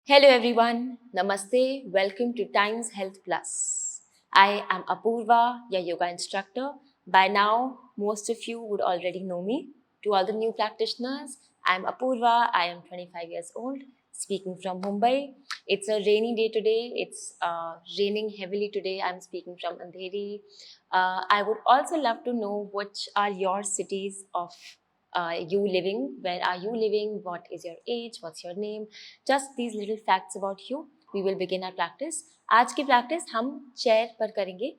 Hello everyone, Namaste, welcome to Times Health Plus. I am Apurva, your yoga instructor. By now, most of you would already know me. To all the new practitioners, I am Apurva, I am 25 years old, speaking from Mumbai. It's a rainy day today, it's raining heavily today. I'm speaking from Andheri. I would also love to know which are your cities of you living, where are you living, what is your age, what's your name, just these little facts about you. We will begin our practice. आज की practice हम chair पर करेंगे.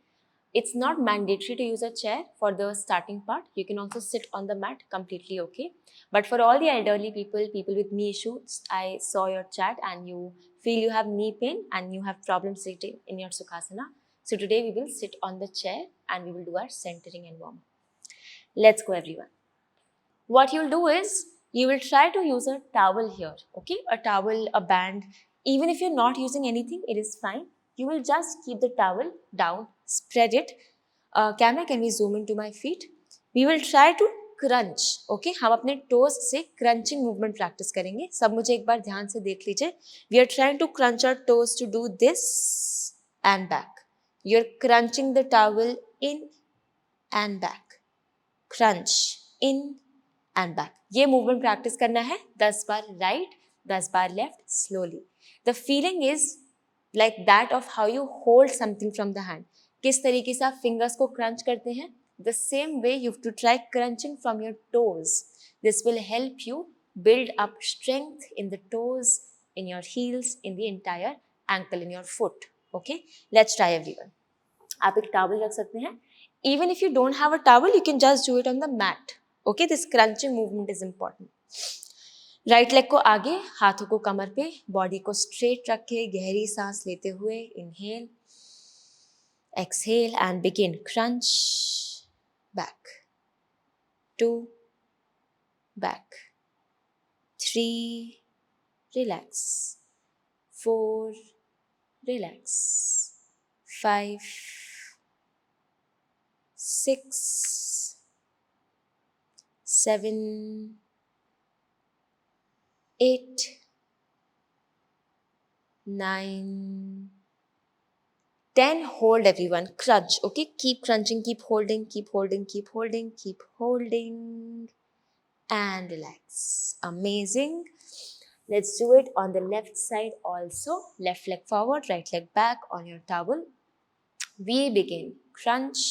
It's not mandatory to use a chair for the starting part. You can also sit on the mat, completely okay. But for all the elderly people, people with knee issues, I saw your chat and you feel you have knee pain and you have problems sitting in your Sukhasana. So today we will sit on the chair and we will do our centering and warm. Let's go everyone. What you'll do is you will try to use a towel here, okay? A towel, a band. Even if you're not using anything, it is fine. You will just keep the towel down, spread it. Camera, can we zoom into my feet? We will try to crunch okay हम अपने toes से crutching movement practice करेंगे. सब मुझे एक बार ध्यान से देख लीजिए. We are trying to crunch our toes to do this and back. You are crunching the towel in and back. Crunch in and back. ये मूवमेंट प्रैक्टिस करना है 10 बार राइट, 10 बार left, slowly. The feeling is like that of how you hold something from the hand. किस तरीके से आप fingers को क्रंच करते हैं, the same way you have to try crutching from your toes. This will help you build up strength in the toes, in your heels, in the entire ankle, in your foot. Okay, let's try everyone. आप एक towel रख सकते हैं. Even if you don't have a towel, you can just do it on the mat. Okay, this crunching movement is important. Right leg को आगे, हाथों को कमर पे, बॉडी को स्ट्रेट रखे, गहरी सांस लेते हुए inhale, exhale and begin. Crunch back, 2 back, 3 relax, 4 relax, 5 6 7 8 9 10. Hold everyone. Crunch. Okay, keep crunching, keep holding, keep holding, keep holding, keep holding, and relax. Amazing. Let's do it on the left side also. Left leg forward, right leg back on your towel. We begin. Crunch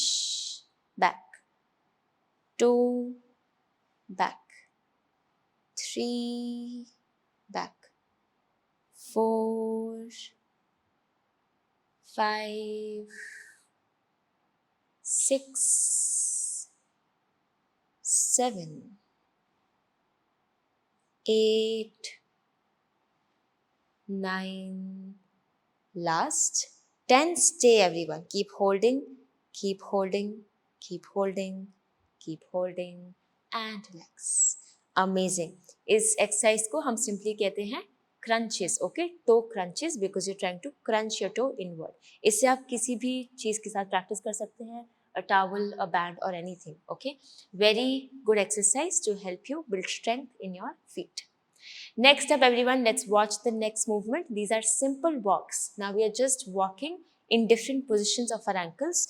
back, 2 back, 3 back, 4 5 6 7 8 9. Last 10. Stay everyone. Keep holding, keep holding, keep holding, keep holding and relax. Amazing. इस exercise को हम simply कहते हैं crunches. Okay, toe crunches, because you trying to crunch your toe inward. इससे आप किसी भी चीज के साथ प्रैक्टिस कर सकते हैं, a towel, a band or anything. Okay, very good exercise to help you build strength in your feet. Next up everyone, let's watch the next movement. These are simple walks. Now we are just walking in different positions of our ankles.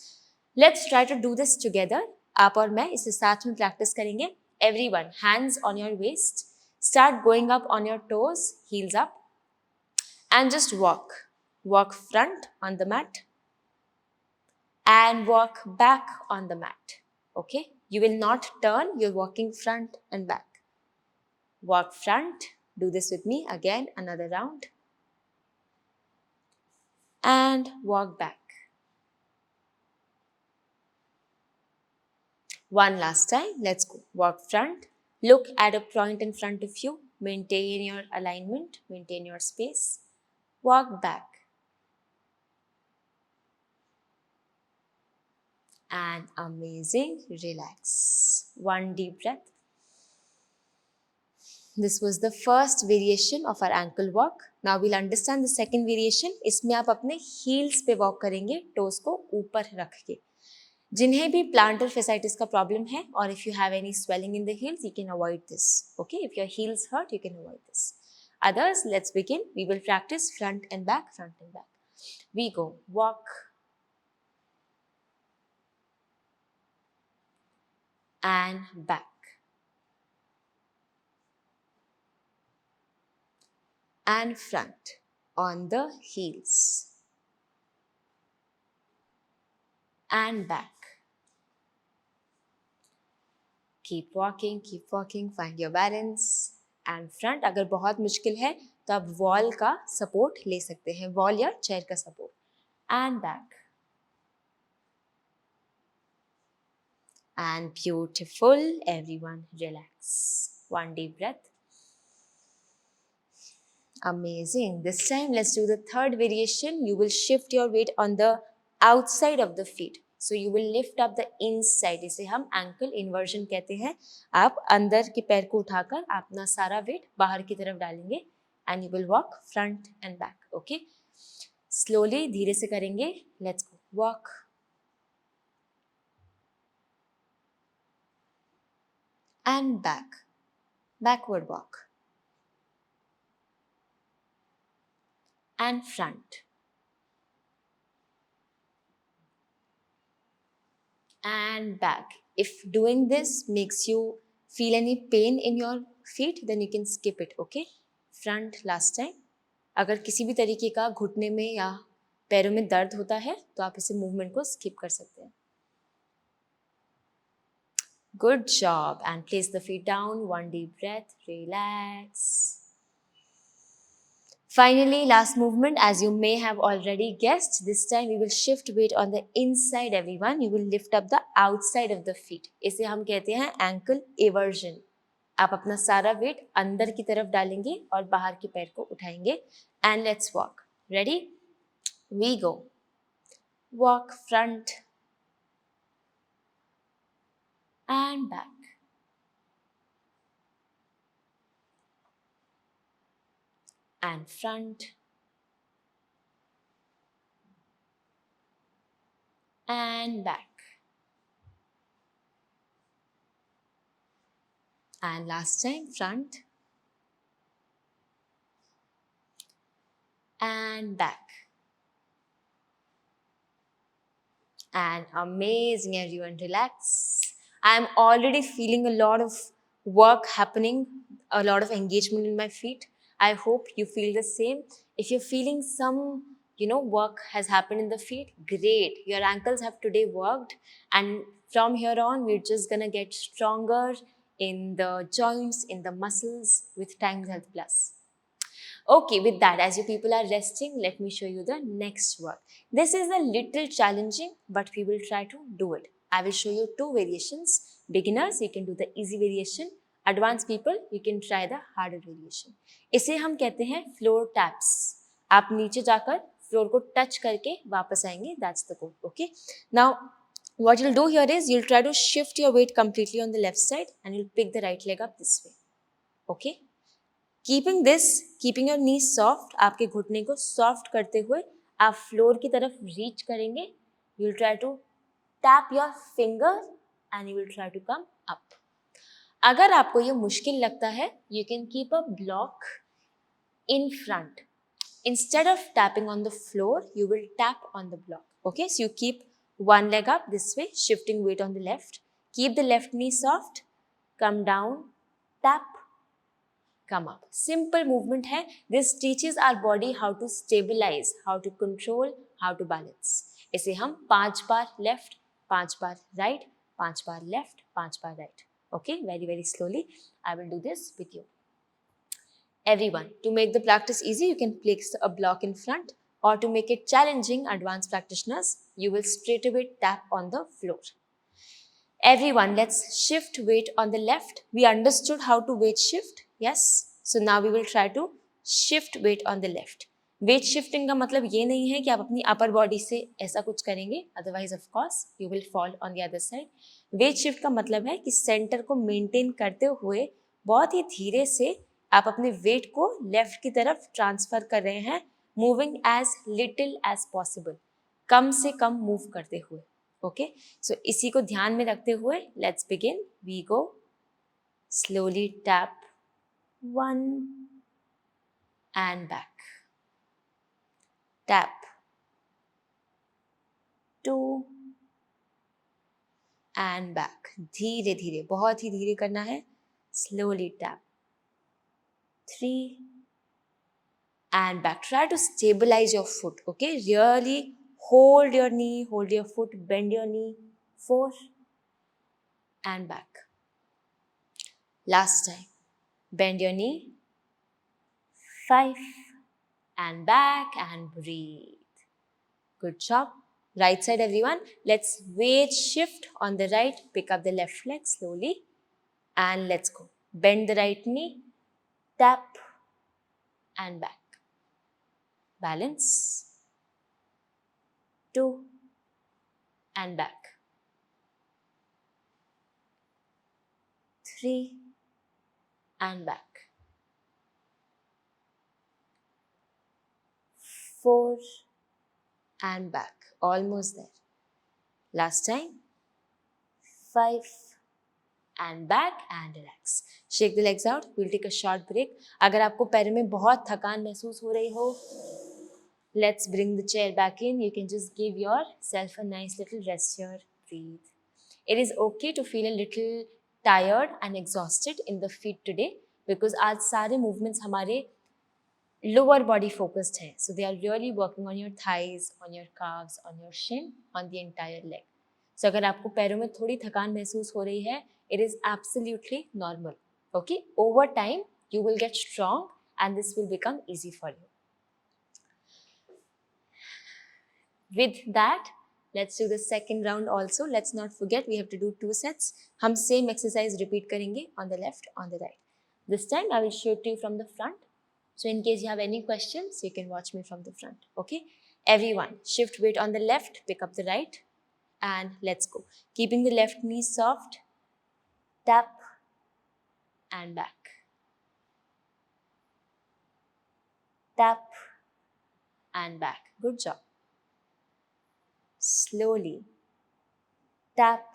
Let's try to do this together. आप और मैं इसे साथ में practice करेंगे. Everyone, hands on your waist. Start going up on your toes, heels up, and just walk. Walk front on the mat and walk back on the mat. Okay, you will not turn, you're walking front and back. Walk front. Do this with me again, another round. And walk back. One last time. Let's go. Walk front. Look at a point in front of you. Maintain your alignment. Maintain your space. Walk back. And amazing. Relax. One deep breath. This was the first variation of our ankle walk. Now we'll understand the second variation. इसमें आप अपने heels पे walk करेंगे, toes को ऊपर रख के. जिन्हें भी plantar fasciitis का problem है, or if you have any swelling in the heels, you can avoid this. Okay, if your heels hurt, you can avoid this. Others, let's begin. We will practice front and back, front and back. We go walk and back and front on the heels and back. Keep walking, find your balance and front. अगर बहुत मुश्किल है तो आप wall का support ले सकते हैं, वॉल या चेयर का support. And back. And beautiful. Everyone relax. One deep breath. Amazing. This time let's do the third variation. You will shift your weight on the outside of the feet. So you will lift up the inside. इसे हम ankle inversion कहते हैं. आप अंदर के पैर को उठाकर अपना सारा weight बाहर की तरफ डालेंगे and you will walk front and back. Okay? Slowly, धीरे से करेंगे. Let's go. Walk. And back. Backward walk. And front. And back. If doing this makes you feel any pain in your feet, then you can skip it, okay? Front last time. अगर किसी भी तरीके का घुटने में या पैरों में दर्द होता है तो आप इसे मूवमेंट को स्किप कर सकते हैं. Good job. And place the feet down. One deep breath. Relax. Finally, last movement, as you may have already guessed, this time we will shift weight on the inside, everyone. You will lift up the outside of the feet. इसे हम कहते हैं ankle eversion. आप अपना सारा weight अंदर की तरफ डालेंगे और बाहर के पैर को उठाएंगे. And let's walk. Ready? We go. Walk front and back. And front and back. And last time, front and back. And amazing, everyone, relax. I'm already feeling a lot of work happening, a lot of engagement in my feet. I hope you feel the same. If you're feeling some, work has happened in the feet, great. Your ankles have today worked. And from here on, we're just gonna get stronger in the joints, in the muscles with Times Health Plus. Okay, with that, as you people are resting, let me show you the next work. This is a little challenging, but we will try to do it. I will show you two variations. Beginners, you can do the easy variation. Advanced people, you can try the harder variation. इसे हम कहते हैं floor taps. आप नीचे जाकर floor को touch करके वापस आएंगे. That's the goal. Okay. Now, what you'll do here is you'll try to shift your weight completely on the left side and you'll pick the right leg up this way. Okay. Keeping your knees soft, आपके घुटने को soft करते हुए आप floor की तरफ reach करेंगे. You'll try to tap your finger and you will try to come up. अगर आपको ये मुश्किल लगता है, you can keep a block in front. Instead of tapping on the floor, you will tap on the block. Okay, so you keep one leg up this way, shifting weight on the left. Keep the left knee soft. Come down, tap, come up. Simple movement है. This teaches our body how to stabilize, how to control, how to balance. इसे हम 5 बार left, 5 bar right, 5 bar left, 5 bar right. Okay, very, very slowly. I will do this with you. Everyone, to make the practice easy, you can place a block in front, or to make it challenging, advanced practitioners, you will straight away tap on the floor. Everyone, let's shift weight on the left. We understood how to weight shift, yes? So now we will try to shift weight on the left. Weight shifting का मतलब ये नहीं है कि आप अपनी upper body से ऐसा कुछ करेंगे, otherwise of course you will fall on the other side. Weight shift का मतलब है कि सेंटर को मेंटेन करते हुए बहुत ही धीरे से आप अपने वेट को लेफ्ट की तरफ ट्रांसफर कर रहे हैं, moving as little as possible, कम से कम मूव करते हुए. ओके, सो इसी को ध्यान में रखते हुए let's begin. We go slowly tap 1 and back. Tap. 2 and back. धीरे धीरे, बहुत ही धीरे करना है. Slowly tap. 3 and back. Try to stabilize your foot, okay? Really hold your knee, hold your foot, bend your knee. 4 and back. Last time. Bend your knee. 5 and back and breathe. Good job. Right side, everyone. Let's weight shift on the right. Pick up the left leg slowly. And let's go. Bend the right knee. Tap and back. Balance. 2 and back. 3 and back. 4 and back. Almost there. Last time. 5 and back and relax. Shake the legs out. We'll take a short break. अगर आपको पैर में बहुत थकान महसूस हो रही हो, let's bring the chair back in. You can just give yourself a nice little rest here. Breathe. It is okay to feel a little tired and exhausted in the feet today because आज सारे movements हमारे lower body focused हैं. So they are really working on your thighs, on your calves, on your shin, on the entire leg. So अगर आपको पैरों में थोड़ी थकान महसूस हो रही है, it is absolutely normal. Okay? Over time, you will get strong and this will become easy for you. With that, let's do the second round also. Let's not forget we have to do 2 sets. हम same exercise repeat करेंगे on the left, on the right. This time I will show it to you from the front. So in case you have any questions, you can watch me from the front. Okay? Everyone, shift weight on the left, pick up the right, and let's go. Keeping the left knee soft, tap and back. Tap and back. Good job. Slowly tap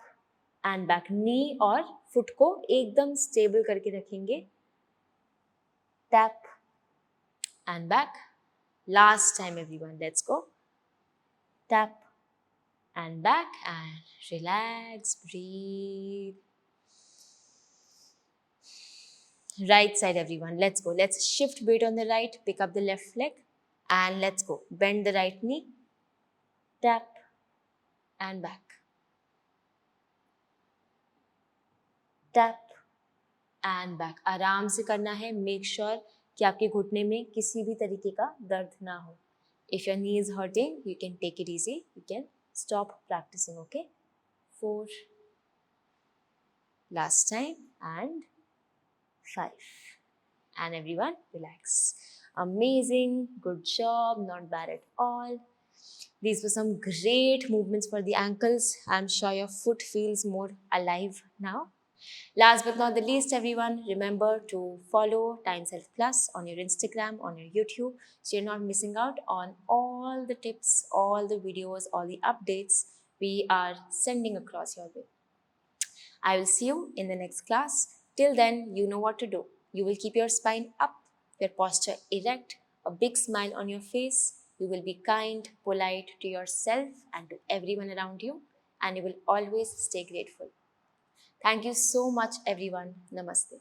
and back. Knee और foot को एकदम stable करके रखेंगे. Tap and back. Last time everyone, let's go. Tap and back and relax, breathe. Right side everyone, let's go. Let's shift weight on the right, pick up the left leg and let's go. Bend the right knee, tap and back. Tap and back. आराम से करना है. Make sure कि आपके घुटने में किसी भी तरीके का दर्द ना हो. If your knee is hurting, you can take it easy. You can stop practicing, okay? 4. Last time and 5. And everyone, relax. Amazing. Good job. Not bad at all. These were some great movements for the ankles. I'm sure your foot feels more alive now. Last but not the least, everyone, remember to follow Times Health Plus on your Instagram, on your YouTube, so you're not missing out on all the tips, all the videos, all the updates we are sending across your way. I will see you in the next class. Till then, you know what to do. You will keep your spine up, your posture erect, a big smile on your face. You will be kind, polite to yourself and to everyone around you, and you will always stay grateful. Thank you so much, everyone. Namaste.